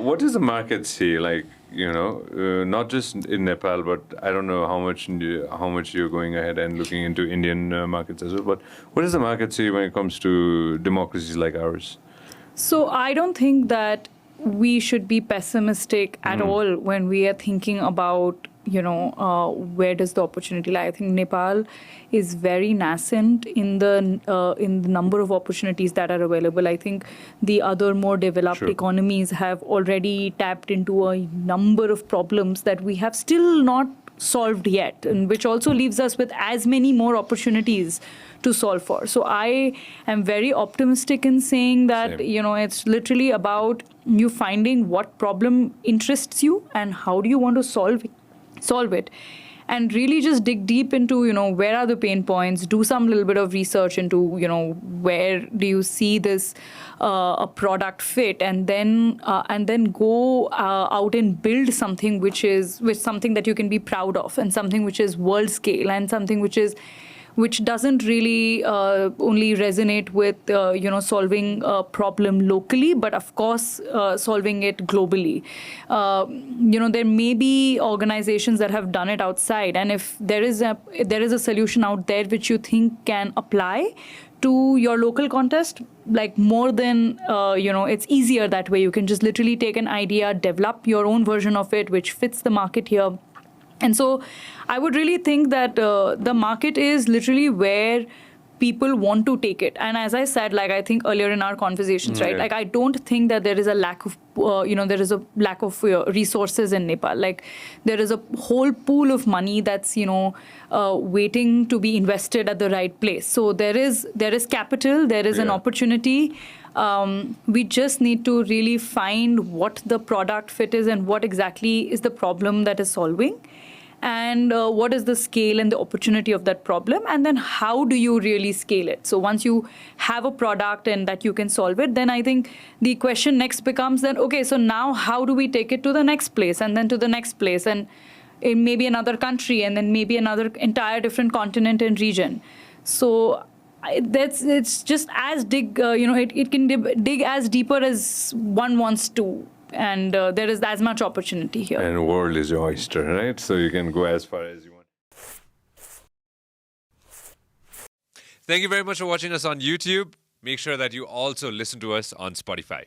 what does the market see? Like, not just in Nepal, but I don't know how much you're going ahead and looking into Indian markets as well. But what does the market see when it comes to democracies like ours? So I don't think that we should be pessimistic at all when we are thinking about, where does the opportunity lie. I think Nepal is very nascent in the number of opportunities that are available. I think the other more developed economies have already tapped into a number of problems that we have still not solved yet, and which also leaves us with as many more opportunities to solve for. So I am very optimistic in saying that, it's literally about you finding what problem interests you and how do you want to solve it. And really just dig deep into, where are the pain points, do some little bit of research into, where do you see this a product fit, and then go out and build something which something that you can be proud of, and something which is world scale, and something which doesn't really only resonate with solving a problem locally, but of course solving it globally. There may be organizations that have done it outside, and if there is a solution out there which you think can apply to your local context, like more than it's easier that way. You can just literally take an idea, develop your own version of it which fits the market here. And so I would really think that the market is literally where people want to take it. And as I said, like I think earlier in our conversations, right? Like I don't think that there is a lack of, resources in Nepal. Like there is a whole pool of money that's, waiting to be invested at the right place. So there is capital, there is an opportunity. We just need to really find what the product fit is and what exactly is the problem that is solving, and what is the scale and the opportunity of that problem, and then how do you really scale it. So once you have a product and that you can solve it, then I think the question next becomes then, okay, so now how do we take it to the next place, and then to the next place, and in maybe another country, and then maybe another entire different continent and region. So it's just as it can dig as deeper as one wants to, and there is as much opportunity here. And the world is your oyster, right? So you can go as far as you want. Thank you very much for watching us on YouTube. Make sure that you also listen to us on Spotify.